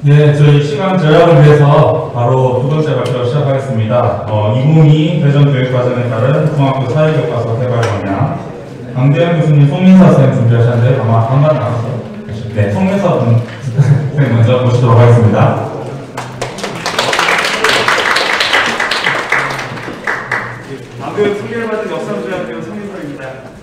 네, 저희 시간 절약을 위해서 바로 두 번째 발표 시작하겠습니다. 2022 대전교육과정에 따른 중학교 사회교과서 개발 방향. 강대현 교수님, 송민서 선생님 준비하셨는데 아마 반반 나눠서 네, 송민서 선생님 먼저 모시도록 하겠습니다. 방금 소개를 받은 역삼중학교 송민서입니다.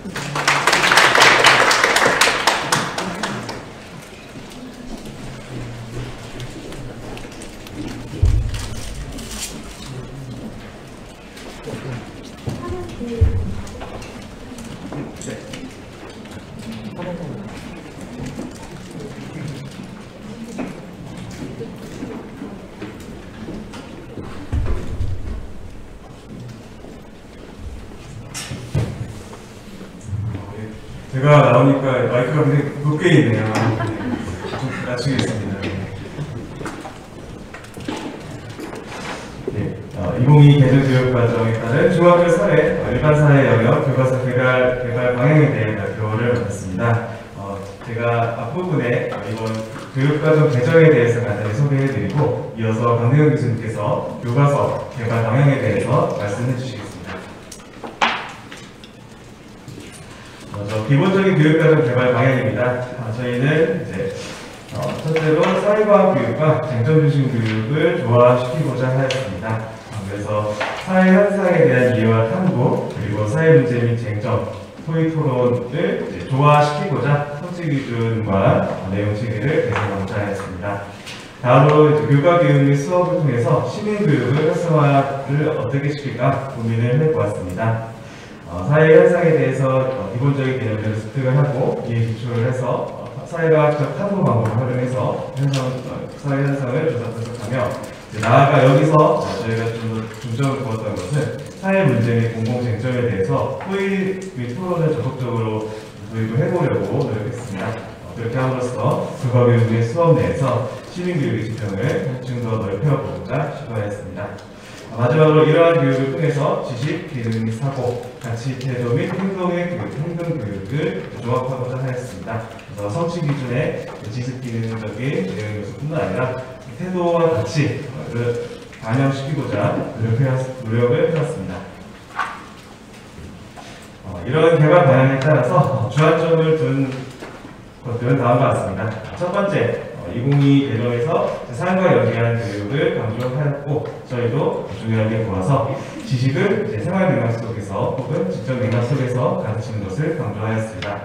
제가 나오니까 마이크가 굉장히 높게 있네요. 좀 낮추겠습니다. 네, 2022 대전교육과정에 따른 중학교 사회, 일반 사회 영역 교과서 개발 방향에 대해 발표를 하겠습니다. 제가 앞부분에 이번 교육과정 개정에 대해서 간단히 소개해드리고 이어서 강대현 교수님께서 교과서 개발 방향에 대해서 말씀해 주시겠습니다. 기본적인 교육과정 개발 방향입니다. 저희는 이제 첫째로 사회과학 교육과 쟁점 중심 교육을 조화시키고자 하였습니다. 그래서 사회 현상에 대한 이해와 탐구, 그리고 사회 문제 및 쟁점, 토의 토론을 조화시키고자 성취 기준과 내용 체계를 개선하고자 하였습니다. 다음으로 교과 교육 및 수업을 통해서 시민 교육을 활성화를 어떻게 시킬까 고민을 해보았습니다. 사회 현상에 대해서 기본적인 개념들을 습득을 하고 이에 기초를 해서 사회과학적 탐구 방법을 활용해서 사회 현상을 조사 분석하며 나아가 여기서 저희가 좀 중점을 두었던 것은 사회 문제 및 공공 쟁점에 대해서 토의 및 토론을 적극적으로 도입을 해보려고 노력했습니다. 그렇게 함으로써 교과교육 및 수업 내에서 시민교육의 지평을 훨씬 더 넓혀보고자 시도하였습니다. 마지막으로 이러한 교육을 통해서 지식, 기능 및 사고, 가치, 태도 및 행동의 행동 교육을 종합하고자 하였습니다. 그래서 성취 기준의 지식 기능적인 내용 요소뿐만 아니라 태도와 가치를 반영시키고자 노력을 해왔습니다. 이런 개발 방향에 따라서 주안점을 둔 것들은 다음과 같습니다. 첫 번째, 2022 대전에서 사회과 연계하는 교육을 강조하였고 저희도 중요하게 보아서 지식을 생활 맥락 속에서 혹은 직접 맥락 속에서 가르치는 것을 강조하였습니다.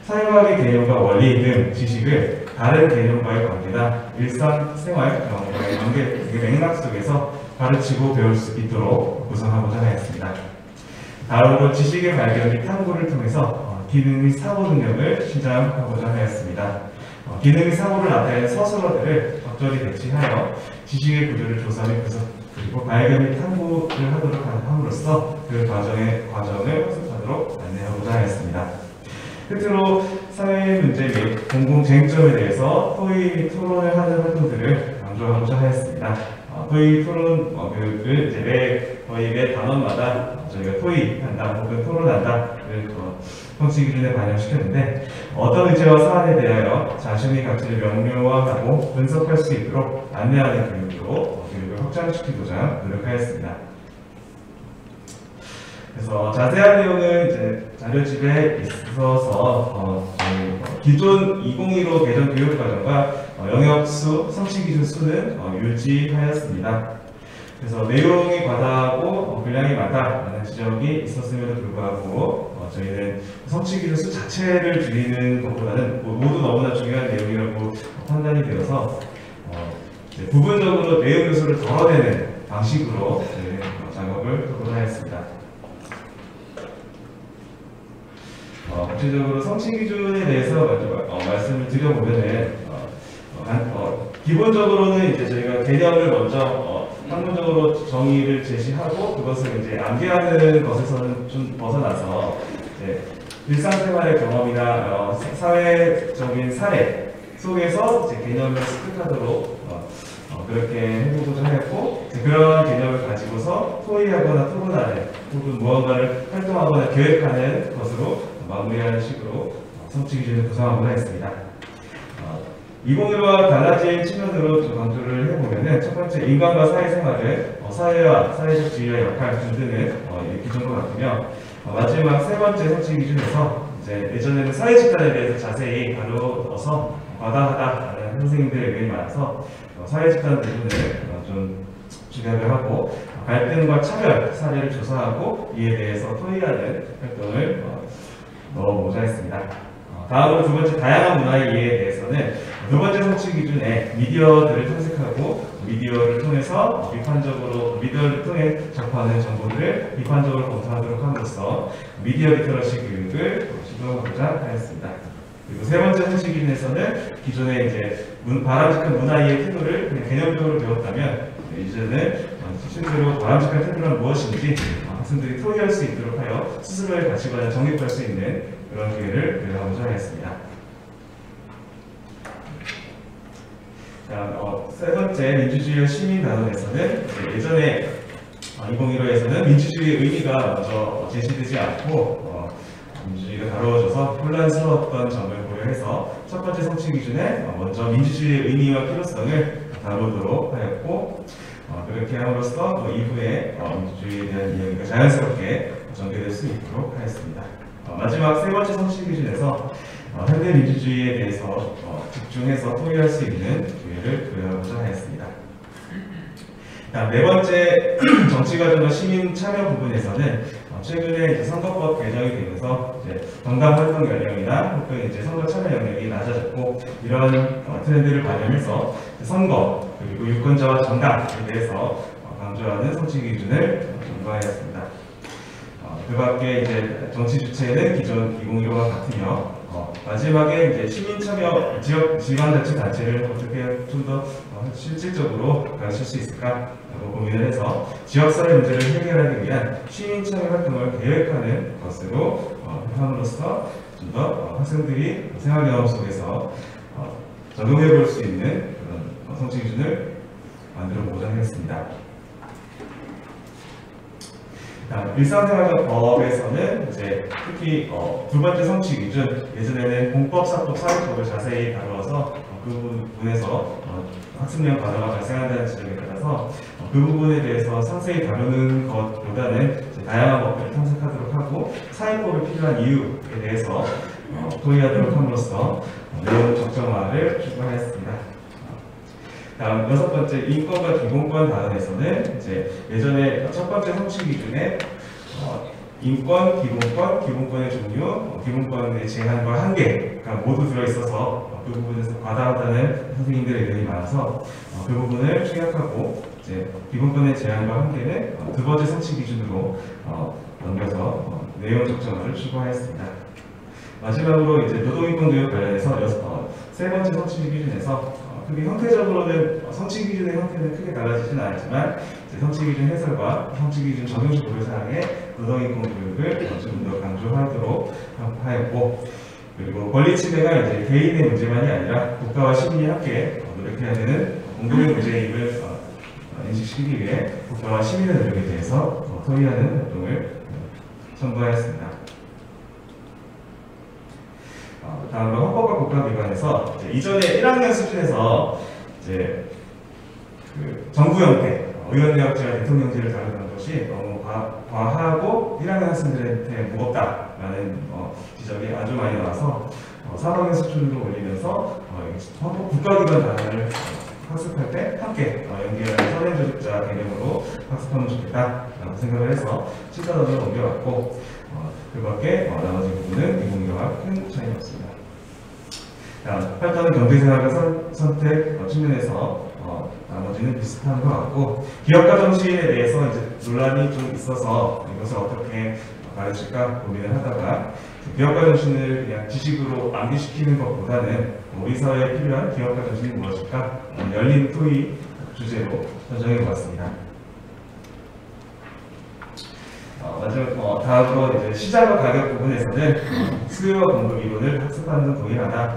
사회과학의 개념과 원리 등 지식을 다른 개념과의 관계나 일상생활 경험과의 관계 맥락 속에서 가르치고 배울 수 있도록 구성하고자 하였습니다. 다음으로 지식의 발견 및 탐구를 통해서 기능 및 사고 능력을 신장하고자 하였습니다. 기능 및 사고를 나타내는 서술어들을 적절히 배치하여 지식의 구조를 조사 및 분석 그리고 발견 및 탐구를 하도록 함으로써 그 과정을 학습하도록 안내하고자 하였습니다. 끝으로 사회 문제 및 공공 쟁점에 대해서 토의 및 토론을 하는 활동들을 강조하고자 하였습니다. 토의 토론 교육을 매 단원마다 저희가 토의한다 혹은 토론한다를 성취 기준에 반영시켰는데 어떤 의제와 사안에 대하여 자신의 가치를 명료화하고 분석할 수 있도록 안내하는 교육으로 교육을 확장시키고자 노력하였습니다. 그래서 자세한 내용은 이제 자료집에 있어서 기존 2015 대전 교육과정과 영역수, 성취기준 수는 유지하였습니다. 그래서 내용이 과다하고 분량이 많다라는 지적이 있었음에도 불구하고 저희는 성취기준 수 자체를 줄이는 것보다는 모두 너무나 중요한 내용이라고 판단이 되어서 부분적으로 내용 요소를 덜어내는 방식으로 작업을 하고자 하였습니다. 구체적으로 성취 기준에 대해서 말씀을 드려보면은 기본적으로는 이제 저희가 개념을 먼저 학문적으로 정의를 제시하고 그것을 이제 암기하는 것에서는 좀 벗어나서 일상생활의 경험이나 사회적인 사례 속에서 이제 개념을 습득하도록 그렇게 해보고자 하였고 그런 개념을 가지고서 토의하거나 토론하는 혹은 무언가를 활동하거나 계획하는 것으로 마무리하는 식으로 성취 기준을 구성하고자 했습니다. 2015와 달라진 측면으로 좀 강조를 해보면은 첫 번째 인간과 사회생활을 사회와 사회적 지위와 역할 등등을 기존 것 같으며 마지막 세 번째 성취 기준에서 이제 예전에는 사회 집단에 대해서 자세히 다루어서 과다하다라는 선생님들의 의견이 많아서 사회 집단 부분을 좀 주력을 하고 갈등과 차별 사례를 조사하고 이에 대해서 토의하는 활동을 넣어보자 했습니다. 다음으로 두 번째 다양한 문화의 이해에 대해서는 두 번째 성취 기준에 미디어들을 탐색하고 미디어를 통해서 미디어를 통해 접하는 정보들을 비판적으로 검토하도록 함으로써 미디어 리터러시 교육을 시도하고자 하였습니다. 그리고 세 번째 성취 기준에서는 기존에 이제 바람직한 문화이해 태도를 그냥 개념적으로 배웠다면 이제는 실제로 바람직한 태도란 무엇인지 학생들이 토의할 수 있도록 하여 스스로의 가치관을 정립할 수 있는 그런 기회를 마련하고자 하였습니다. 세 번째 민주주의와 시민 단원에서는 예전에 2015에서는 민주주의의 의미가 먼저 제시되지 않고 민주주의가 다루어져서 혼란스러웠던 점을 고려해서 첫 번째 성취 기준에 먼저 민주주의의 의미와 필요성을 다루도록 하였고 그렇게 함으로써 이후에 민주주의에 대한 이야기가 자연스럽게 전개될 수 있도록 하였습니다. 마지막 세 번째 성취 기준에서 현대 민주주의에 대해서 집중해서 토의할 수 있는 기회를 부여하고자 하였습니다. 네 번째 정치과정과 시민 참여 부분에서는 최근에 이제 선거법 개정이 되면서 이제 정당 활동 연령이나 혹은 이제 선거 참여 연령이 낮아졌고 이런 트렌드를 반영해서 선거 그리고 유권자와 정당에 대해서 강조하는 성취 기준을 전부하였습니다. 그 밖에 이제 정치 주체는 기존 2015와 같으며 마지막에 이제 시민 참여 지역 지방자치단체를 어떻게 좀 더 실질적으로 가르칠 수 있을까 고민을 해서 지역사회 문제를 해결하기 위한 시민 참여 활동을 계획하는 것으로 함으로써 좀 더 학생들이 생활 경험 속에서 적용해 볼 수 있는 그런 성취 기준을 만들어 보고자 하겠습니다. 일상생활법에서는 이제 특히 두 번째 성취 기준, 예전에는 공법, 사법, 사회법을 자세히 다루어서 그 부분에서 학습량 과다가 발생한다는 지적에 따라서 그 부분에 대해서 상세히 다루는 것보다는 다양한 법들을 탐색하도록 하고 사회법이 필요한 이유에 대해서 토의하도록 함으로써 내용 적정화를 추구하였습니다. 다음 여섯 번째 인권과 기본권 단원에서는 이제 예전에 첫 번째 성취 기준에 인권, 기본권의 종류, 기본권의 제한과 한계가 모두 들어있어서 그 부분에서 과다하다는 선생님들의 의견이 많아서 그 부분을 축약하고 이제 기본권의 제한과 한계는 두 번째 성취 기준으로 넘겨서 내용 적정화를 추구하였습니다. 마지막으로 이제 노동인권 교육 관련해서 세 번째 성취 기준에서 크게 형태적으로는 성취 기준의 형태는 크게 달라지진 않았지만 성취 기준 해설과 성취 기준 적용식 고려사항의 노동인권 교육을 좀 더 강조하도록 하였고 그리고 권리 침해가 이제 개인의 문제만이 아니라 국가와 시민이 함께 노력해야 되는 공동의 문제임을 인식시키기 위해 국가와 시민의 노력에 대해서 토의하는 활동을 첨부하였습니다. 다음으로 헌법과 국가기관에서 이전에 1학년 수준에서 이제 그 정부 형태, 의원내각제와 대통령제를 다루는 것이 너무 과하고 1학년 학생들한테 무겁다라는 지적이 아주 많이 나와서 3학년 수준으로 올리면서 헌법 국가기관 단어를 학습할 때 함께 연계하는 선행조직자 개념으로 학습하면 좋겠다라고 생각을 해서 7단원으로 옮겨왔고 그 밖에 나머지 부분은 2015와 큰 차이는 없습니다. 8단은 경제생활과 선택 측면에서 나머지는 비슷한 것 같고 기업가 정신에 대해서 이제 논란이 좀 있어서 이것을 어떻게 가르칠까 고민을 하다가 기업가 정신을 그냥 지식으로 암기시키는 것보다는 우리 사회에 필요한 기업가 정신이 무엇일까 열린 토의 주제로 선정해 보았습니다. 마지막 다음으로 이제 시장과 가격 부분에서는 수요와 공급 이론을 학습하는 동일하다.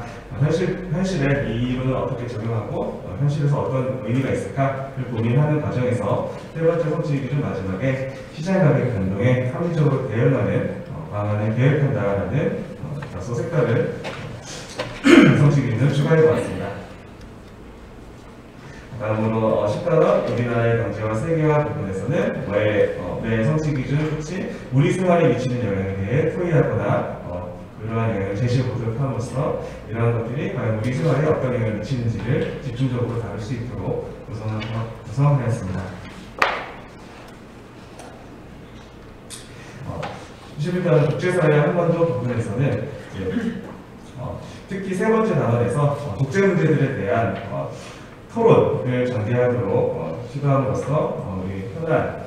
현실에 이 이론을 어떻게 적용하고 현실에서 어떤 의미가 있을까를 고민하는 과정에서 세 번째 성취 기준 마지막에 시장 가격 변동에 합리적으로 대응하는 방안을 계획한다라는 다소 색다른 성취 기준을 추가해 보았습니다. 다음으로 18번 우리나라의 경제와 세계화 부분에서는 매 성취 기준 혹시 우리 생활에 미치는 영향에 대해 토의하거나 그러한 영향을 제시해보도록 함으로써 이러한 것들이 과연 우리 생활에 어떤 영향을 미치는지를 집중적으로 다룰 수 있도록 구성하였습니다. 21번 국제사회 한반도 부분에서는 특히 세 번째 단원에서 국제 문제들에 대한 토론을 전개하도록 시도함으로써 우리 현안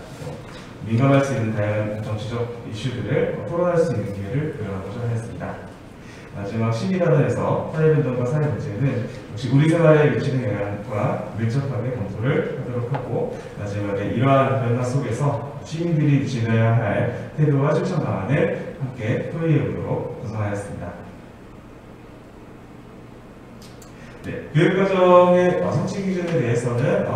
민감할 수 있는 다양한 정치적 이슈들을 토론할 수 있는 기회를 마련하고자 하였습니다. 마지막 12단원에서 사회변동과 사회문제는 역시 우리 생활에 미치는 영향과 밀접하게 검토를 하도록 하고 마지막에 이러한 변화 속에서 시민들이 지녀야 할 태도와 실천 방안을 함께 토의해보도록 구성하였습니다. 네, 교육과정의 성취 기준에 대해서는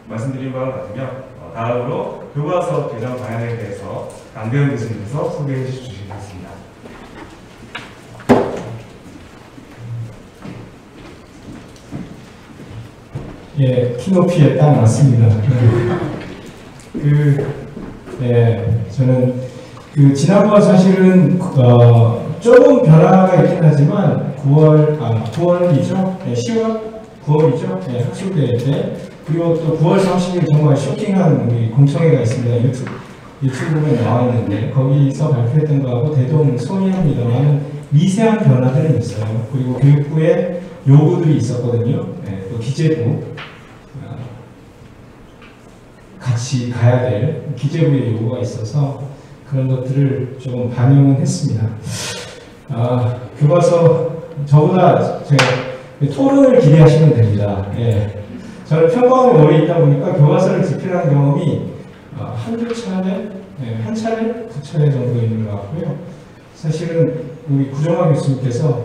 말씀드린 바와 같으며 다음으로 교과서 개정 방향에 대해서 강대현 교수님께서 소개해 주시겠습니다. 예, 키높이에 딱 맞습니다. 저는 지난번 사실은 조금 변화가 있긴 하지만 9월이죠? 10월? 9월이죠? 학술대회 때 그리고 또 9월 30일 정말 쇼킹한 우리 공청회가 있습니다. 유튜브에 나와 있는데 거기서 발표했던 거하고 대동소이합니다만 미세한 변화들은 있어요. 그리고 교육부에 요구들이 있었거든요. 또 기재부 같이 가야 될 기재부의 요구가 있어서 그런 것들을 조금 반영은 했습니다. 교과서 저보다 토론을 기대하시면 됩니다. 저는 평범하게 오래 있다 보니까 교과서를 집필한 경험이 한 차례, 두 차례 정도 있는 것 같고요. 사실은 우리 구정화 교수님께서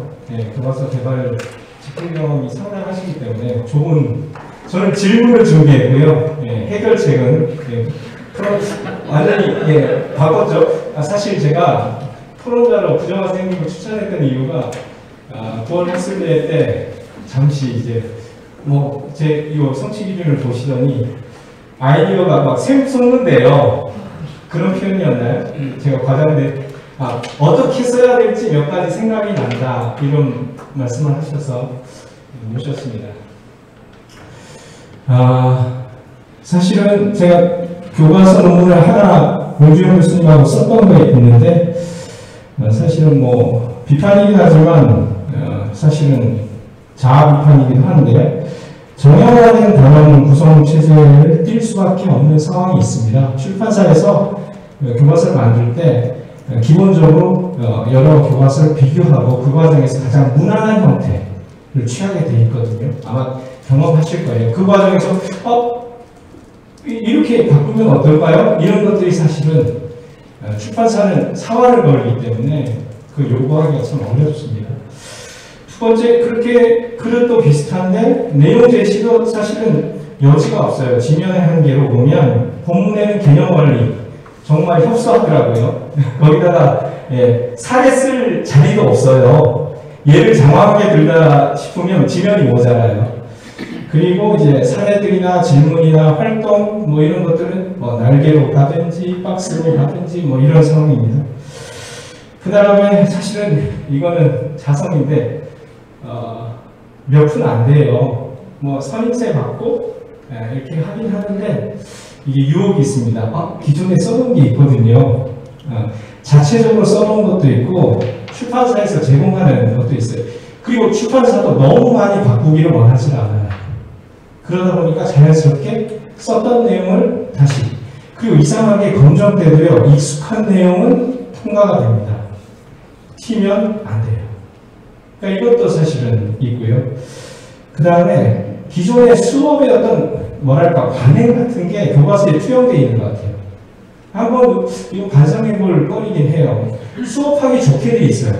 교과서 개발 집필 경험이 상당하시기 때문에 저는 질문을 준비했고요. 해결책은 완전히 바꿨죠. 사실 제가 토론자로 구정화 선생님을 추천했던 이유가 9월 학술대회 때 잠시 제 이 성취 기준을 보시더니 아이디어가 막 샘솟는데요. 그런 표현이었나요? 제가 과장인데 어떻게 써야 될지 몇 가지 생각이 난다 이런 말씀을 하셔서 모셨습니다. 사실은 제가 교과서 논문을 하나 노주현 교수님하고 썼던 게 있는데 사실은 비판이긴 하지만 사실은 자아 비판이기도 한데 정형화된 단원 구성 체제를 띌 수밖에 없는 상황이 있습니다. 출판사에서 교과서를 만들 때 기본적으로 여러 교과서를 비교하고 그 과정에서 가장 무난한 형태를 취하게 돼 있거든요. 아마 경험하실 거예요. 그 과정에서 이렇게 바꾸면 어떨까요? 이런 것들이 사실은 출판사는 사활을 걸기 때문에 그 요구하기가 참 어렵습니다. 두 번째, 그렇게 그릇도 비슷한데 내용 제시도 사실은 여지가 없어요. 지면의 한계로 보면 본문에는 개념 원리 정말 협소하더라고요. 거기다가 살에 쓸 자리도 없어요. 얘를 장황하게 들다 싶으면 지면이 모자라요. 그리고 이제 사례들이나 질문이나 활동 이런 것들은 날개로 가든지 박스로 가든지 이런 상황입니다. 그 다음에 사실은 이거는 자성인데 몇 푼 안 돼요. 선임세 받고 이렇게 하긴 하는데 이게 유혹이 있습니다. 기존에 써놓은 게 있거든요. 자체적으로 써놓은 것도 있고 출판사에서 제공하는 것도 있어요. 그리고 출판사도 너무 많이 바꾸기를 원하지 않아요. 그러다 보니까 자연스럽게 썼던 내용을 다시 그리고 이상하게 검정 때도요. 익숙한 내용은 통과가 됩니다. 튀면 안 돼요. 그러니까 이것도 사실은 있고요. 그 다음에 기존의 수업의 어떤 관행 같은 게 교과서에 투영되어 있는 것 같아요. 한번 이거 반성해 볼 거리긴 해요. 수업하기 좋게 돼 있어요.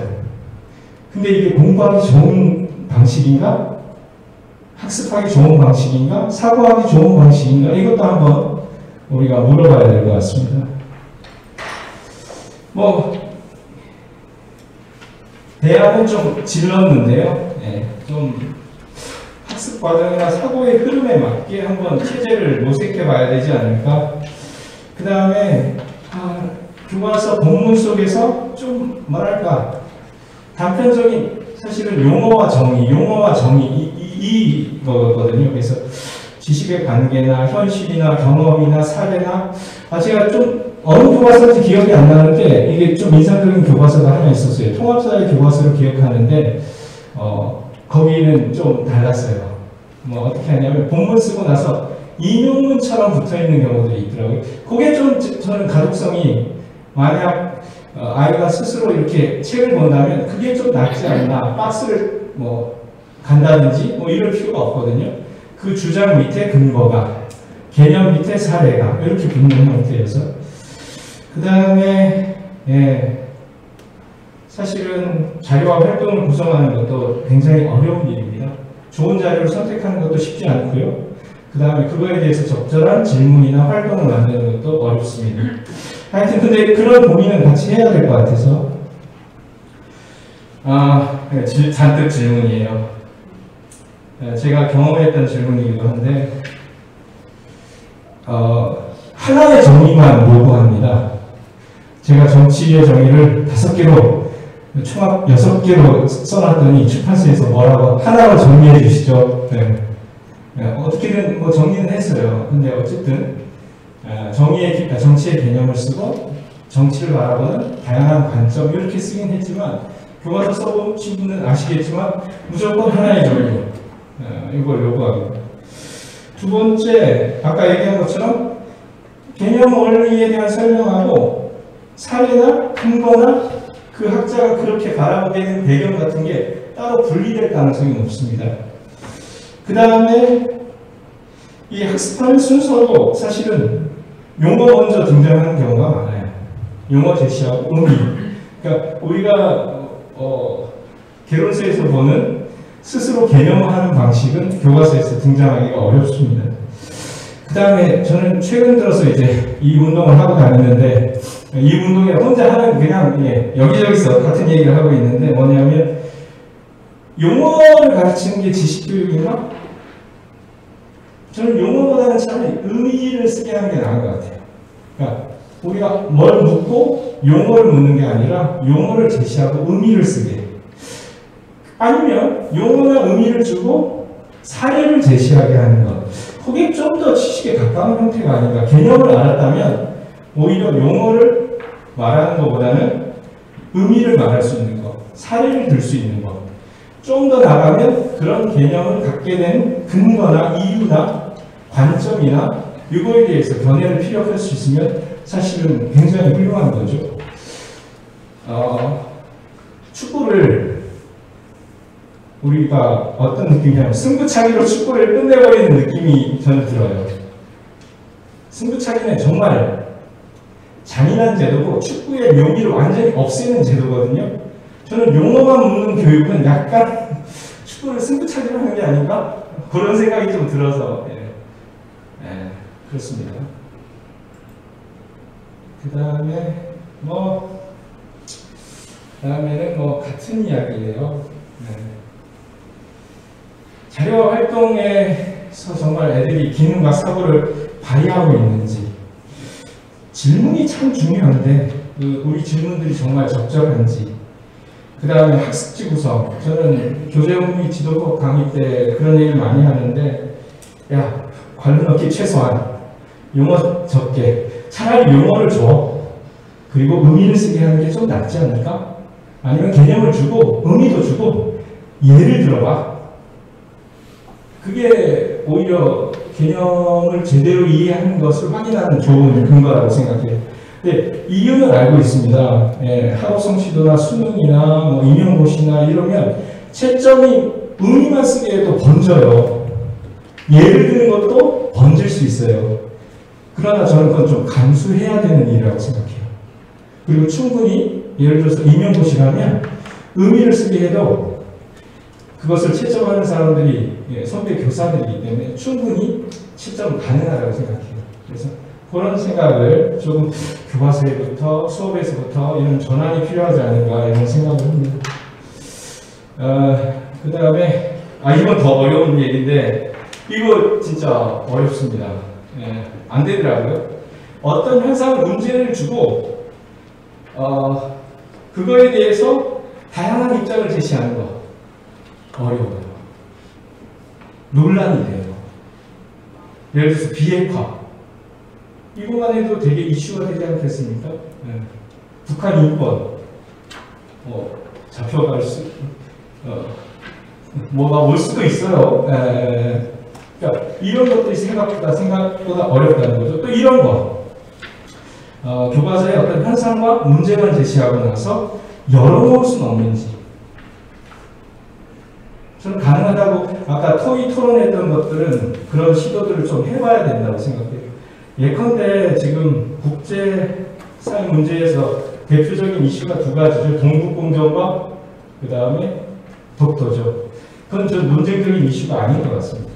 근데 이게 공부하기 좋은 방식인가? 학습하기 좋은 방식인가? 사고하기 좋은 방식인가? 이것도 한번 우리가 물어봐야 될 것 같습니다. 대안은 좀 질렀는데요. 좀 학습 학습 과정이나 사고의 흐름에 맞게 한번 체제를 모색해 봐야 되지 않을까. 그 다음에 교과서 본문 속에서 좀 뭐랄까 단편적인 사실은 용어와 정의 이거거든요. 그래서 지식의 관계나 현실이나 경험이나 사례나 제가 좀 어느 교과서인지 기억이 안 나는데 이게 좀 인상적인 교과서가 하나 있었어요. 통합사회 교과서를 기억하는데 거기는 좀 달랐어요. 뭐 어떻게 하냐면 본문 쓰고 나서 인용문처럼 붙어있는 경우들이 있더라고요. 그게 좀 저는 가독성이 만약 아이가 스스로 이렇게 책을 본다면 그게 좀 낫지 않나. 박스를 뭐 간다든지 뭐 이럴 필요가 없거든요. 그 주장 밑에 근거가, 개념 밑에 사례가 이렇게 붙는 형태여서. 그 다음에 사실은 자료와 활동을 구성하는 것도 굉장히 어려운 일입니다. 좋은 자료를 선택하는 것도 쉽지 않고요. 그 다음에 그거에 대해서 적절한 질문이나 활동을 만드는 것도 어렵습니다. 하여튼 근데 그런 고민은 같이 해야 될 것 같아서 잔뜩 질문이에요. 제가 경험했던 질문이기도 한데 하나의 정의만 요구합니다. 제가 정치의 정의를 5개로 총합 6개로 써놨더니 출판사에서 뭐라고 하나로 정리해 주시죠. 어떻게든 뭐 정리는 했어요. 근데 어쨌든 정치의 개념을 쓰고 정치를 바라보는 다양한 관점 이렇게 쓰긴 했지만 교과서 써보신 분은 아시겠지만 무조건 하나의 정의 이걸 요구합니다. 두 번째, 아까 얘기한 것처럼 개념 원리에 대한 설명하고 사례나 근거나 그 학자가 그렇게 바라보게 된 배경 같은 게 따로 분리될 가능성이 높습니다. 그 다음에 이 학습하는 순서도 사실은 용어 먼저 등장하는 경우가 많아요. 용어 제시하고 의미. 그러니까 우리가 개론서에서 보는 스스로 개념화하는 방식은 교과서에서 등장하기가 어렵습니다. 그 다음에 저는 최근 들어서 이제 이 운동을 하고 다니는데 이 운동에 혼자 하는 그냥 여기저기서 같은 얘기를 하고 있는데 뭐냐면 용어를 가르치는 게 지식교육인가? 저는 용어보다는 차라리 의미를 쓰게 하는 게 나은 것 같아요. 그러니까 우리가 뭘 묻고 용어를 묻는 게 아니라 용어를 제시하고 의미를 쓰게 해요. 아니면 용어나 의미를 주고 사례를 제시하게 하는 것. 그게 좀 더 지식에 가까운 형태가 아닌가. 개념을 알았다면 오히려 용어를 말하는 것보다는 의미를 말할 수 있는 것, 사례를 들 수 있는 것. 좀 더 나가면 그런 개념을 갖게 된 근거나 이유나 관점이나 이거에 대해서 견해를 피력할 수 있으면 사실은 굉장히 훌륭한 거죠. 축구를 우리가 어떤 느낌이냐면 승부차기로 축구를 끝내버리는 느낌이 저는 들어요. 승부차기는 정말 잔인한 제도고 축구의 묘미를 완전히 없애는 제도거든요. 저는 용어만 묻는 교육은 약간 축구를 승부차기로 하는 게 아닌가? 그런 생각이 좀 들어서 그렇습니다. 그 다음에는 같은 이야기예요. 자료와 활동에서 정말 애들이 기능과 사고를 발휘하고 있는지 질문이 참 중요한데 우리 질문들이 정말 적절한지 그 다음에 학습지 구성 저는 교재논문 지도법 강의 때 그런 얘기를 많이 하는데 관련 넣기 최소한 용어 적게 차라리 용어를 줘 그리고 의미를 쓰게 하는 게 좀 낫지 않을까? 아니면 개념을 주고 의미도 주고 예를 들어봐 그게 오히려 개념을 제대로 이해하는 것을 확인하는 좋은 근거라고 생각해요. 근데 이유는 알고 있습니다. 학업 성취도나 수능이나 임용고시나 이러면 채점이 의미만 쓰게 해도 번져요. 예를 드는 것도 번질 수 있어요. 그러나 저는 그건 좀 감수해야 되는 일이라고 생각해요. 그리고 충분히 예를 들어서 임용고시라면 의미를 쓰게 해도 그것을 채점하는 사람들이 선배 교사들이기 때문에 충분히 채점 가능하다고 생각해요. 그래서 그런 생각을 조금 교과서에부터 수업에서부터 이런 전환이 필요하지 않은가 이런 생각을 합니다. 그 다음에 이건 더 어려운 얘기인데 이거 진짜 어렵습니다. 예, 안 되더라고요. 어떤 현상을 문제를 주고 그거에 대해서 다양한 입장을 제시하는 거 어려워요. 논란이 돼요. 예를 들어서 비핵화 이것만 해도 되게 이슈가 되지 않겠습니까? 예. 북한 인권 잡혀갈 수 뭐가 올 수도 있어요. 그러니까 이런 것들이 생각보다 어렵다는 거죠. 또 이런 거 교과서의 어떤 현상과 문제만 제시하고 나서 열어놓을 수는 없는지 저는 가능하다고 아까 토론했던 것들은 그런 시도들을 좀 해봐야 된다고 생각해요. 예컨대 지금 국제사회 문제에서 대표적인 이슈가 두 가지죠. 동북공정과 그 다음에 독도죠. 그건 좀 논쟁적인 이슈가 아닌 것 같습니다.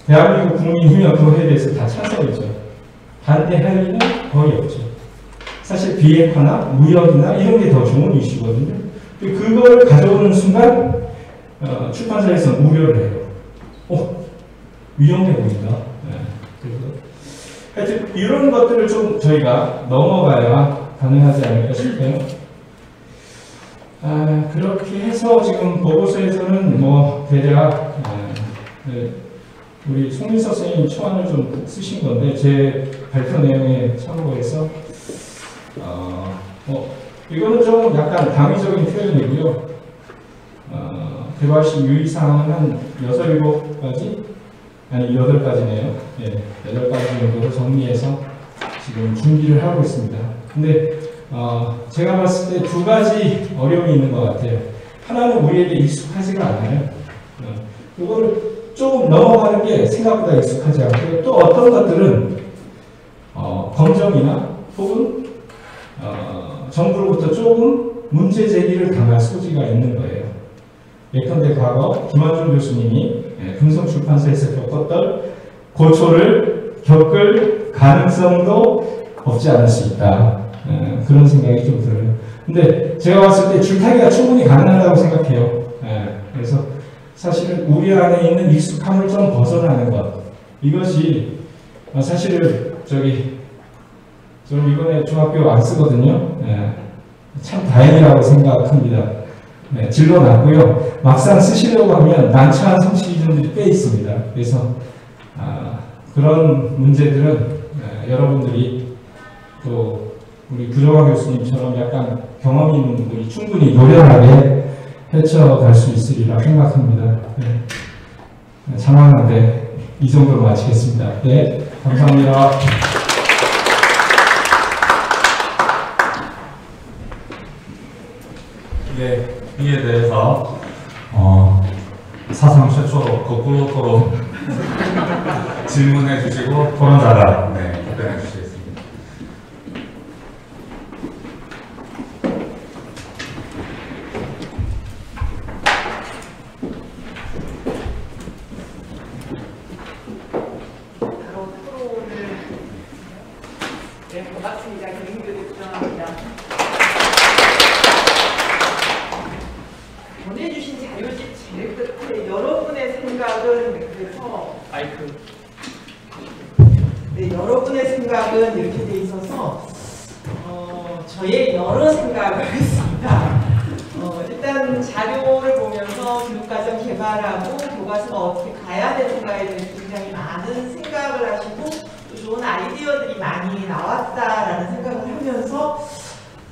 대한민국 국민이면 그거에 대해서 다 찬성이죠. 반대할 리는 거의 없죠. 사실 비핵화나 무역이나 이런 게 더 좋은 이슈거든요. 그걸 가져오는 순간 출판사에서는 우려를 해요. 위험해 보인다. 하여튼 이런 것들을 좀 저희가 넘어가야 가능하지 않을까 싶어요. 그렇게 해서 지금 보고서에서는 뭐 대략 우리 송민서 선생님 초안을 좀 쓰신 건데 제 발표 내용에 참고해서 이거는 좀 약간 당위적인 표현이고요. 개발시 유의사항은 한 6, 7가지? 아니 8가지네요. 8가지 정도로 정리해서 지금 준비를 하고 있습니다. 근데 제가 봤을 때 2가지 어려움이 있는 것 같아요. 하나는 우리에게 익숙하지가 않아요. 그거를 조금 넘어가는 게 생각보다 익숙하지 않고요. 또 어떤 것들은 검정이나 혹은 정부로부터 조금 문제 제기를 당할 소지가 있는 거예요. 예컨대 과거 김한중 교수님이 금성출판사에서 겪었던 고초를 겪을 가능성도 없지 않을 수 있다. 그런 생각이 좀 들어요. 근데 제가 봤을 때 줄타기가 충분히 가능하다고 생각해요. 그래서 사실은 우리 안에 있는 익숙함을 좀 벗어나는 것, 이것이 사실은 저는 이번에 중학교 안 쓰거든요. 참 다행이라고 생각합니다. 진로 났고요. 막상 쓰시려고 하면 난처한 성취기준들이 꽤 있습니다. 그래서 그런 문제들은 여러분들이 또 우리 구정화 교수님처럼 약간 경험이 있는 분들이 충분히 노련하게 헤쳐갈 수 있으리라 생각합니다. 장황한데 이 정도로 마치겠습니다. 네, 감사합니다. 이에 대해서 사상 최초로 거꾸로 토론 질문해 주시고 토론자가 답변해 주시겠습니다. 바로 토론을 반갑습니다. 김인규 부장합니다. 보내주신 자료집 제일 끝에 여러분의 생각은 그래서 여러분의 생각은 이렇게 돼 있어서 저의 여러 생각을 했습니다. 일단 자료를 보면서 교육과정 개발하고 교과서가 어떻게 가야 되는가에 대해서 굉장히 많은 생각을 하시고 또 좋은 아이디어들이 많이 나왔다라는 생각을 하면서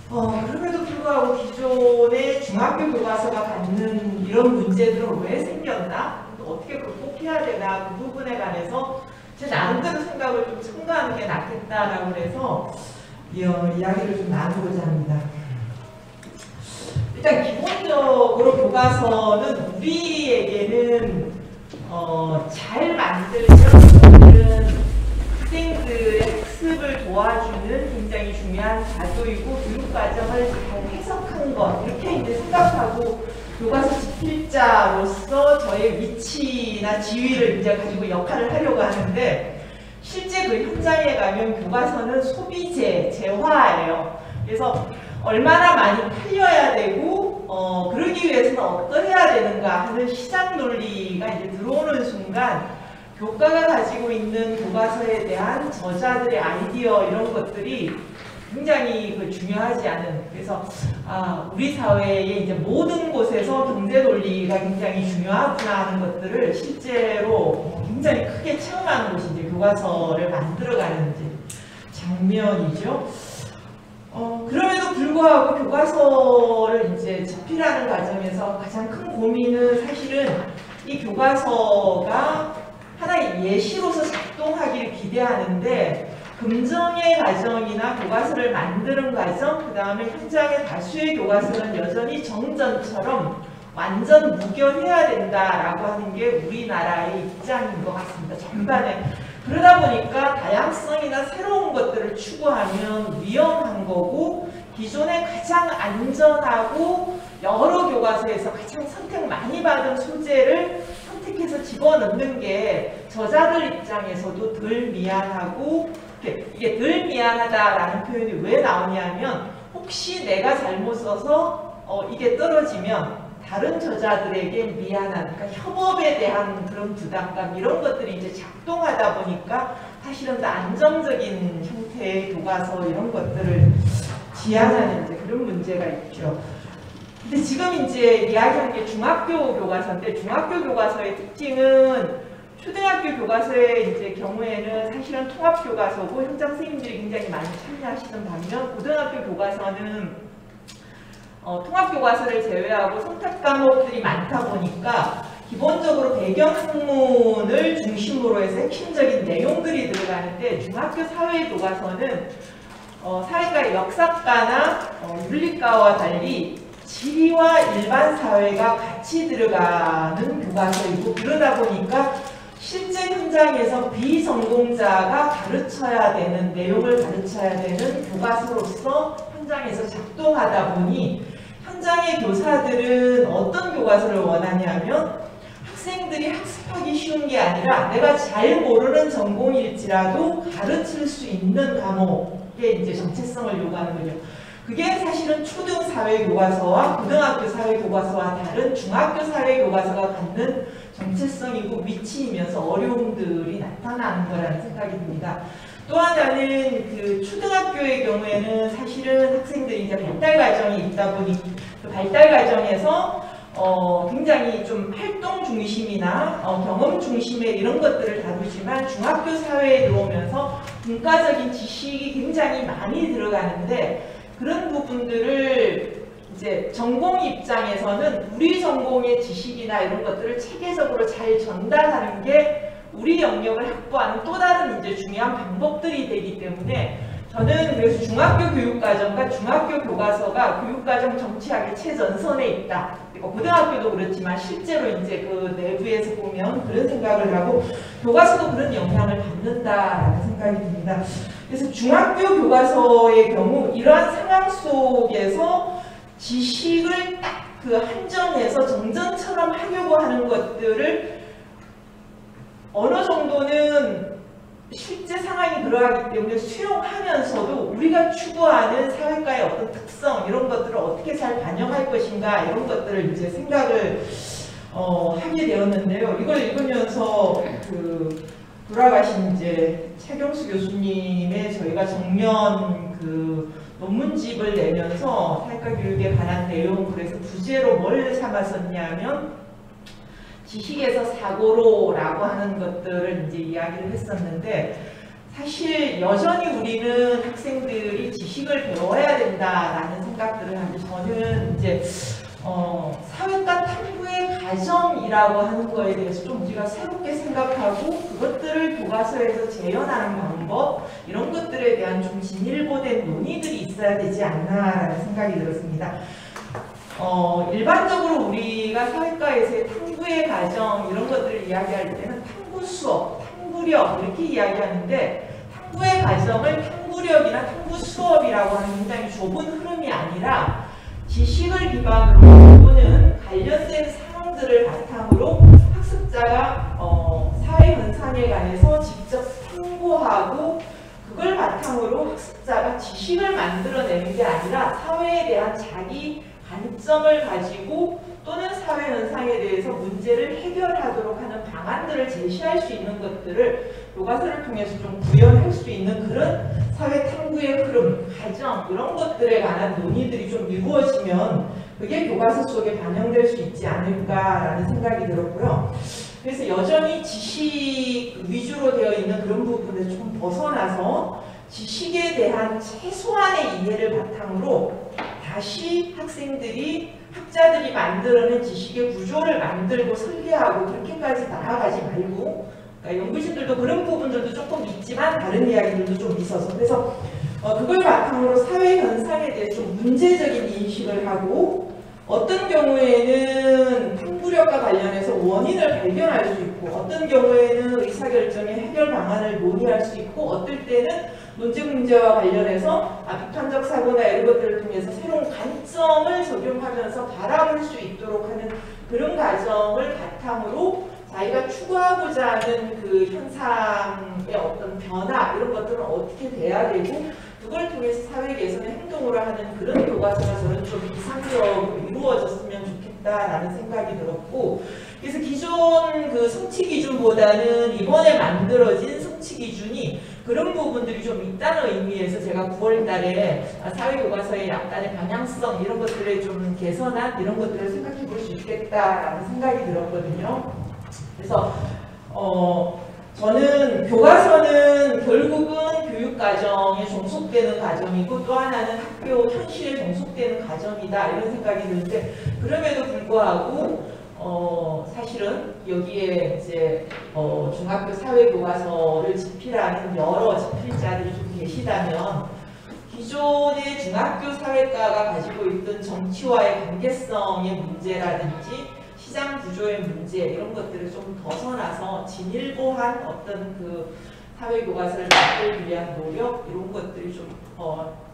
그럼에도 불구하고 기존의 중학교 교과서가 갖는 이런 문제들은 왜 생겼나? 또 어떻게 극복해야 되나? 그 부분에 관해서 제 나름대로 생각을 좀 첨가하는 게 낫겠다라고 해서 이야기를 좀 나누고자 합니다. 일단 기본적으로 교과서는 우리에게는 잘 만들면 학생들의 학습을 도와주는 굉장히 중요한 자료이고 교육과정을 잘 해석한 것 이렇게 이제 생각하고 교과서 집필자로서 저의 위치나 지위를 이제 가지고 역할을 하려고 하는데 실제 그 현장에 가면 교과서는 소비재, 재화예요. 그래서 얼마나 많이 팔려야 되고 그러기 위해서는 어떠해야 되는가 하는 시장 논리가 이제 들어오는 순간 교과가 가지고 있는 교과서에 대한 저자들의 아이디어 이런 것들이 굉장히 중요하지 않은, 그래서 우리 사회의 이제 모든 곳에서 경제 논리가 굉장히 중요하구나 하는 것들을 실제로 굉장히 크게 체험하는 것이 이제 교과서를 만들어가는 이제 장면이죠. 그럼에도 불구하고 교과서를 이제 집필하는 과정에서 가장 큰 고민은 사실은 이 교과서가 하나의 예시로서 작동하기를 기대하는데 금정의 과정이나 교과서를 만드는 과정, 그 다음에 현장의 다수의 교과서는 여전히 정전처럼 완전 무결해야 된다라고 하는 게 우리나라의 입장인 것 같습니다. 전반에. 그러다 보니까 다양성이나 새로운 것들을 추구하면 위험한 거고 기존에 가장 안전하고 여러 교과서에서 가장 선택 많이 받은 소재를 선택해서 집어넣는 게 저자들 입장에서도 덜 미안하고, 이게 덜 미안하다라는 표현이 왜 나오냐면 혹시 내가 잘못 써서 이게 떨어지면 다른 저자들에게 미안한, 그러니까 협업에 대한 그런 부담감 이런 것들이 이제 작동하다 보니까 사실은 더 안정적인 형태의 교과서 이런 것들을 지향하는 이제 그런 문제가 있죠. 근데 지금 이제 이야기한 게 중학교 교과서인데 중학교 교과서의 특징은 초등학교 교과서의 이제 경우에는 사실은 통합 교과서고 현장 선생님들이 굉장히 많이 참여하시는 반면 고등학교 교과서는 통합 교과서를 제외하고 선택 과목들이 많다 보니까 기본적으로 배경 학문을 중심으로 해서 핵심적인 내용들이 들어가는데 중학교 사회 교과서는 사회과의 역사과나 윤리과와 달리 지리와 일반 사회가 같이 들어가는 교과서이고 그러다 보니까 실제 현장에서 비전공자가 가르쳐야 되는 내용을 가르쳐야 되는 교과서로서 현장에서 작동하다 보니 현장의 교사들은 어떤 교과서를 원하냐면 학생들이 학습하기 쉬운 게 아니라 내가 잘 모르는 전공일지라도 가르칠 수 있는 과목의 이제 정체성을 요구하는 거죠. 그게 사실은 초등 사회 교과서와 고등학교 사회 교과서와 다른 중학교 사회 교과서가 갖는 정체성이고 위치이면서 어려움들이 나타나는 거라는 생각이 듭니다. 또 하나는 그 초등학교의 경우에는 사실은 학생들이 이제 발달 과정이 있다 보니 그 발달 과정에서 굉장히 좀 활동 중심이나 경험 중심의 이런 것들을 다루지만 중학교 사회에 들어오면서 문과적인 지식이 굉장히 많이 들어가는데 그런 부분들을 이제 전공 입장에서는 우리 전공의 지식이나 이런 것들을 체계적으로 잘 전달하는 게 우리 영역을 확보하는 또 다른 이제 중요한 방법들이 되기 때문에 저는 그래서 중학교 교육과정과 중학교 교과서가 교육과정 정치학의 최전선에 있다. 그리고 고등학교도 그렇지만 실제로 이제 그 내부에서 보면 그런 생각을 하고 교과서도 그런 영향을 받는다라는 생각이 듭니다. 그래서 중학교 교과서의 경우 이러한 상황 속에서 지식을 딱 그 한정해서 정전처럼 하려고 하는 것들을 어느 정도는 실제 상황이 들어가기 때문에 수용하면서도 우리가 추구하는 사회과의 어떤 특성 이런 것들을 어떻게 잘 반영할 것인가 이런 것들을 이제 생각을 하게 되었는데요. 이걸 읽으면서 그 돌아가신 이제 최경수 교수님의 저희가 정면 그 논문집을 내면서 사회과 교육에 관한 내용 그래서 부제로 뭘 삼았었냐면 지식에서 사고로라고 하는 것들을 이제 이야기를 했었는데 사실 여전히 우리는 학생들이 지식을 배워야 된다라는 생각들을 하는데 저는 이제 사회과 탐구의 과정이라고 하는 거에 대해서 좀 우리가 새롭게 생각하고 그것들을 교과서에서 재현하는 방법 이런 것들에 대한 좀 진일보된 논의들이 있어야 되지 않나라는 생각이 들었습니다. 일반적으로 우리가 사회과에서의 탐구의 과정 이런 것들을 이야기할 때는 탐구 수업, 탐구력 이렇게 이야기하는데 탐구의 과정을 탐구력이나 탐구 수업이라고 하는 굉장히 좁은 흐름이 아니라 지식을 기반으로 또는 관련된 상황들을 바탕으로 학습자가 사회 현상에 관해서 직접 탐구하고 그걸 바탕으로 학습자가 지식을 만들어내는 게 아니라 사회에 대한 자기 관점을 가지고 또는 사회 현상에 대해서 문제를 해결하도록 하는 방안들을 제시할 수 있는 것들을 교과서를 통해서 좀 구현할 수 있는 그런 사회 탐구의 흐름, 가정 이런 것들에 관한 논의들이 좀 이루어지면 그게 교과서 속에 반영될 수 있지 않을까라는 생각이 들었고요. 그래서 여전히 지식 위주로 되어 있는 그런 부분에서 좀 벗어나서 지식에 대한 최소한의 이해를 바탕으로 다시 학생들이 학자들이 만들어낸 지식의 구조를 만들고 설계하고 그렇게까지 나아가지 말고, 그러니까 연구진들도 그런 부분들도 조금 있지만 다른 이야기들도 좀 있어서, 그래서 그걸 바탕으로 사회 현상에 대해서 좀 문제적인 인식을 하고, 어떤 경우에는 탐구력과 관련해서 원인을 발견할 수 있고, 어떤 경우에는 의사결정의 해결 방안을 논의할 수 있고, 어떨 때는 논쟁 문제와 관련해서 비판적 사고나 이런 것들을 통해서 새로운 관점을 적용하면서 바라볼 수 있도록 하는 그런 과정을 바탕으로 자기가 추구하고자 하는 그 현상의 어떤 변화 이런 것들은 어떻게 돼야 되고, 그걸 통해서 사회 개선의 행동으로 하는 그런 교과서가 저는 좀 이상적으로 이루어졌으면 좋겠다라는 생각이 들었고, 그래서 기존 그 성취 기준보다는 이번에 만들어진 성취 기준이 그런 부분들이 좀 있다는 의미에서 제가 9월 달에 사회교과서의 약간의 방향성 이런 것들을 좀 개선한 이런 것들을 생각해 볼 수 있겠다라는 생각이 들었거든요. 그래서 저는 교과서는 결국은 교육과정에 종속되는 과정이고 또 하나는 학교 현실에 종속되는 과정이다 이런 생각이 드는데, 그럼에도 불구하고 사실은 여기에 이제 중학교 사회교과서를 집필하는 여러 집필자들이 좀 계시다면 기존의 중학교 사회과가 가지고 있던 정치와의 관계성의 문제라든지 시장 구조의 문제 이런 것들을 좀 벗어나서 진일보한 어떤 그 사회교과서를 만들기 위한 노력 이런 것들이 좀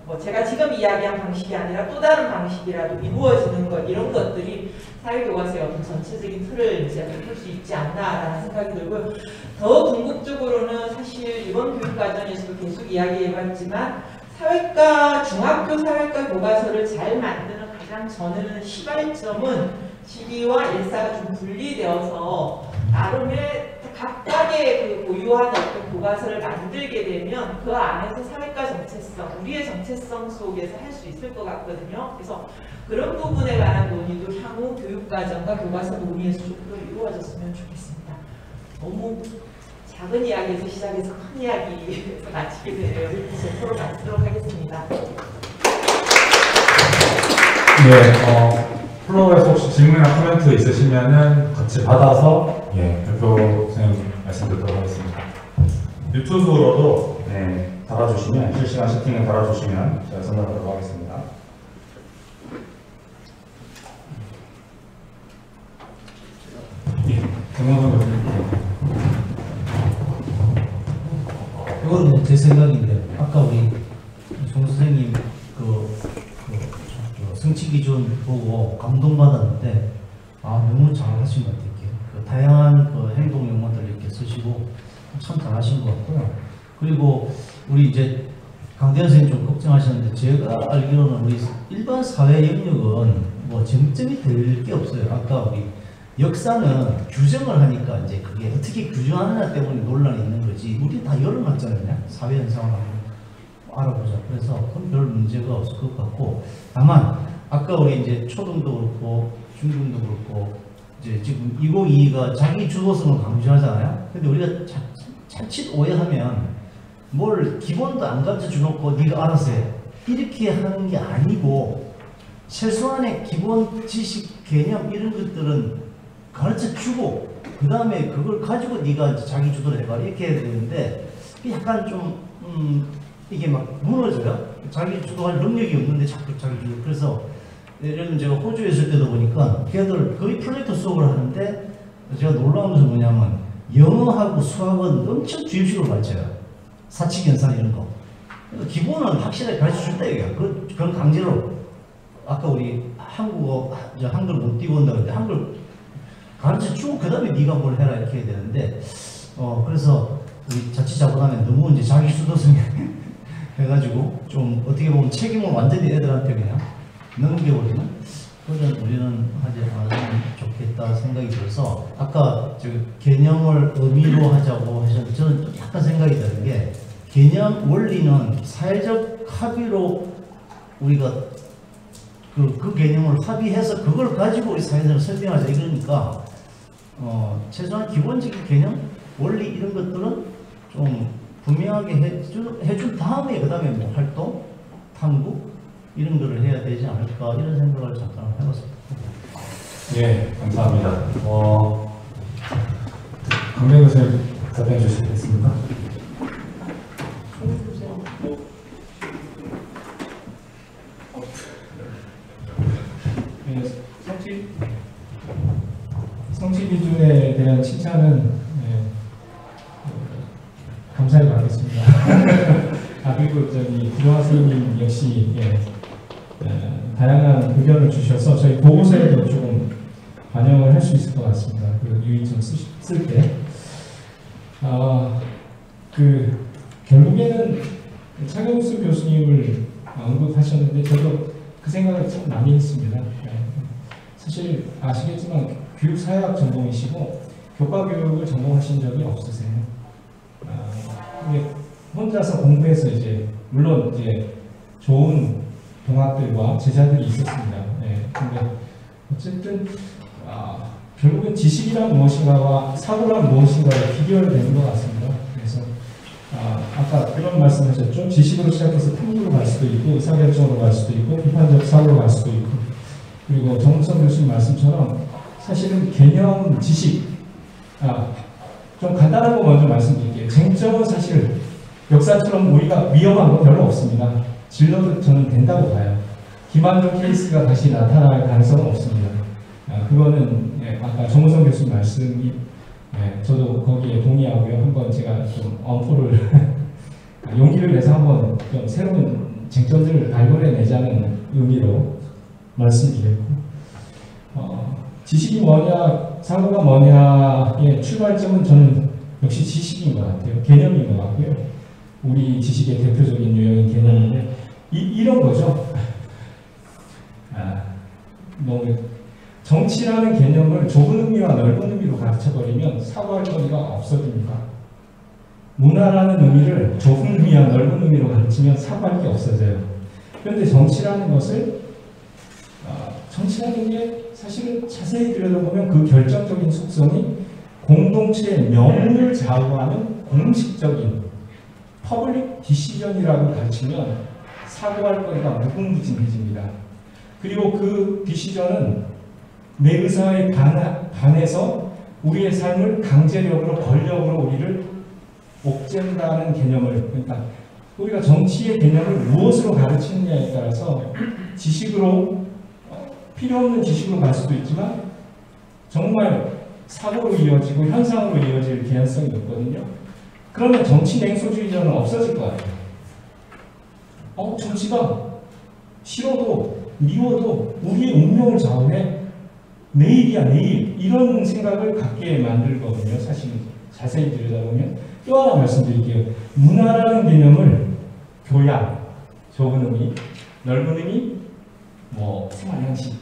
뭐 제가 지금 이야기한 방식이 아니라 또 다른 방식이라도 이루어지는 것 이런 것들이 사회교과서의 어떤 전체적인 틀을 이제 풀 수 있지 않나라는 생각이 들고요. 더 궁극적으로는 사실 이번 교육과정에서도 계속 이야기해봤지만 사회과 중학교 사회과 교과서를 잘 만드는 가장 저는 시발점은 시기와 일사가 좀 분리되어서 나름의 각각의 그 고유한 어떤 교과서를 만들게 되면 그 안에서 사회과 정체성, 우리의 정체성 속에서 할 수 있을 것 같거든요. 그래서 그런 부분에 관한 논의도 향후 교육과정과 교과서 논의에서 좀 더 이루어졌으면 좋겠습니다. 너무 작은 이야기에서 시작해서 큰 이야기에서 마치게 되네요. 이제 서로 마치도록 하겠습니다. 네, 플로어에서 혹시 질문이나 코멘트 있으시면은 같이 받아서 대표 선생님 말씀드리도록 하겠습니다. 유튜브로도 달아주시면 실시간 채팅을 달아주시면 제가 전달하도록 하겠습니다. 정원선 교수님. 이건 제 생각인데 아까 우리 송 선생님 성취 기준 보고 감동받았는데 너무 잘하신 것 같아요. 그 다양한 그 행동 용어들 이렇게 쓰시고 참 잘하신 것 같고요. 그리고 우리 이제 강대현 선생님 좀 걱정하셨는데 제가 알기로는 우리 일반 사회 영역은 뭐 정점이 될 게 없어요. 아까 우리 역사는 규정을 하니까 이제 그게 어떻게 규정하느냐 때문에 논란이 있는 거지. 우리 다 열어놨잖아요. 사회 현상을 한번 알아보자. 그래서 그건 별 문제가 없을 것 같고, 다만 아까 우리 이제 초등도 그렇고 중등도 그렇고 이제 지금 2022가 자기 주도성을 강조하잖아요. 근데 우리가 자칫 오해하면 뭘 기본도 안 가르쳐 놓고 네가 알아서 해 이렇게 하는 게 아니고, 최소한의 기본 지식 개념 이런 것들은 가르쳐 주고 그 다음에 그걸 가지고 네가 이제 자기 주도를 해봐 이렇게 해야 되는데, 약간 좀 이게 막 무너져요. 자기 주도할 능력이 없는데 자꾸 자기 주도. 그래서 예를 들면 제가 호주에 있을 때도 보니까 걔들 거의 프로젝트 수업을 하는데 제가 놀라운 것은 뭐냐면 영어하고 수학은 엄청 주입식으로 가르쳐요. 사칙연산 이런 거. 기본은 확실하게 가르쳐 준다 이거야. 그건 강제로. 아까 우리 한국어, 한글 못 띄고 온다 그랬는데 한글 가르쳐 주고 그 다음에 네가 뭘 해라 이렇게 해야 되는데, 그래서 우리 자칫자못하면 너무 이제 자기 주도성에 해가지고 좀 어떻게 보면 책임을 완전히 애들한테 그냥 넘겨버리는 그건 우리는 하지 않으면 좋겠다 생각이 들어서 아까 저 개념을 의미로 하자고 하셨는데 저는 좀 약간 생각이 드는 게 개념 원리는 사회적 합의로 우리가 그 개념을 합의해서 그걸 가지고 우리 사회적으로 설명하자 이러니까 최소한 기본적인 개념 원리 이런 것들은 좀 분명하게 해준 다음에 그 다음에 뭐 활동 탐구 이런 거를 해야 되지 않을까 이런 생각을 잠깐 해봤습니다. 예, 감사합니다. 강명 교수님 답변해 주시겠습니까? 네, 성취 기준에 대한 칭찬은 감사히 받겠습니다. 그리고 저기 구정화 선생님 역시 다양한 의견을 주셔서 저희 보고서에도 조금 반영을 할 수 있을 것 같습니다. 그 유의점 쓸 때. 결국에는 차경수 교수님을 언급하셨는데 저도 그 생각을 참 많이 했습니다. 사실 아시겠지만 교육사회학 전공이시고 교과교육을 전공하신 적이 없으세요. 근데 혼자서 공부해서 이제 물론 이제 좋은 동학들과 제자들이 있었습니다. 근데 어쨌든 결국은 지식이란 무엇인가와 사고란 무엇인가가 비교되는 것 같습니다. 그래서 아까 그런 말씀하셨죠. 지식으로 시작해서 탐구로 갈 수도 있고 의사결정으로 갈 수도 있고 비판적 사고로 갈 수도 있고 그리고 정우성 교수님 말씀처럼 사실은 개념 지식 좀 간단한 거 먼저 말씀드릴게요. 쟁점은 사실 역사처럼 우리가 위험한 거 별로 없습니다. 진로도 저는 된다고 봐요. 김한종 케이스가 다시 나타날 가능성은 없습니다. 그거는 아까 정우성 교수님 말씀이 저도 거기에 동의하고요. 한번 제가 좀 엄포를 용기를 내서 한번 좀 새로운 쟁점들을 발굴해내자는 의미로 말씀드렸고 지식이 뭐냐, 사고가 뭐냐의 출발점은 저는 역시 지식인 것 같아요. 개념인 것 같고요. 우리 지식의 대표적인 유형인 개념인데 이런 거죠. 정치라는 개념을 좁은 의미와 넓은 의미로 가르쳐버리면 사고할 거리가 없어집니다. 문화라는 의미를 좁은 의미와 넓은 의미로 가르치면 사고할 게 없어져요. 그런데 정치라는 것을 정치라는 게 사실은 자세히 들여다보면 그 결정적인 속성이 공동체의 명을 좌우하는 공식적인 퍼블릭 디시전이라고 가르치면 사고할 거리가 무궁무진해집니다. 그리고 그 디시전은 내 의사에 반해서 우리의 삶을 강제력으로 권력으로 우리를 옥죄한다는 개념을 그러니까 우리가 정치의 개념을 무엇으로 가르치느냐에 따라서 지식으로 필요 없는 지식으로 갈 수도 있지만 정말 사고로 이어지고 현상으로 이어질 개연성이 있거든요. 그러면 정치 냉소주의자는 없어질 것 같아요. 정치가 싫어도 미워도 우리의 운명을 좌우해. 내일이야 내일 이런 생각을 갖게 만들거든요. 사실 자세히 들여다보면 또 하나 말씀드릴게요. 문화라는 개념을 교양, 좁은 의미, 넓은 의미, 생활 양식.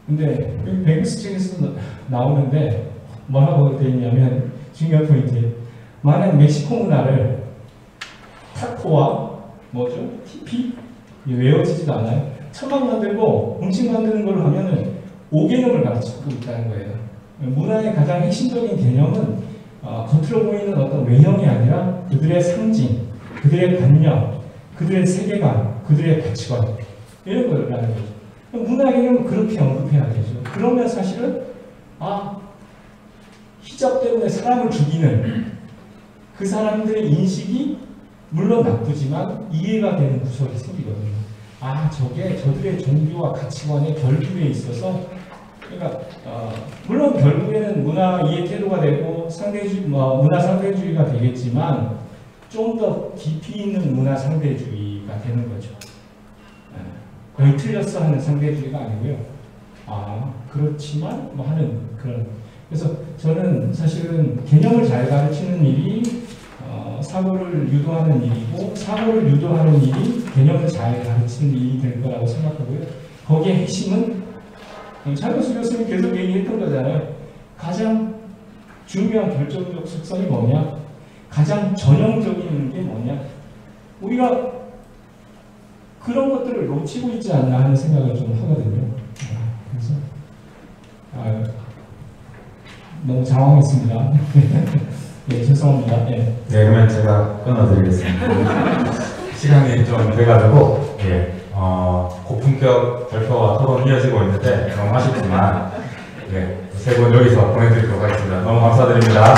근데 여기 베이커스 책에서 나오는데 뭐라고 되어 있냐면 중요한 포인트. 만약 멕시코 문화를 타코와 TP 외워지지도 않아요. 처막 만들고 음식 만드는 걸로 하면은 5개념을 가르치고 있다는 거예요. 문화의 가장 핵심적인 개념은 겉으로 보이는 어떤 외형이 아니라 그들의 상징, 그들의 관념, 그들의 세계관, 그들의 가치관 이런 거라는 거죠. 문화 개념은 그렇게 언급해야 되죠. 그러면 사실은 히잡 때문에 사람을 죽이는 그 사람들의 인식이 물론 나쁘지만 이해가 되는 구석이 생기거든요. 저게 저들의 종교와 가치관의 결핍에 있어서 그러니까 물론 결국에는 문화 이해 태도가 되고 문화 상대주의가 되겠지만 좀 더 깊이 있는 문화 상대주의가 되는 거죠. 거의 틀렸어 하는 상대주의가 아니고요. 그렇지만 하는 그런. 그래서 저는 사실은 개념을 잘 가르치는 일이 사고를 유도하는 일이고 사고를 유도하는 일이 개념을 잘 가르치는 일이 될 거라고 생각하고요. 거기에 핵심은 차명수 교수님 계속 얘기했던 거잖아요. 가장 중요한 결정적 속성이 뭐냐? 가장 전형적인 게 뭐냐? 우리가 그런 것들을 놓치고 있지 않나 하는 생각을 좀 하거든요. 그래서 너무 당황했습니다. 네, 죄송합니다. 네. 네, 그러면 제가 끊어드리겠습니다. 시간이 좀 돼가지고, 예, 고품격 발표와 토론이 이어지고 있는데 너무 아쉽지만, 네, 세 분 여기서 보내드리도록 하겠습니다. 너무 감사드립니다.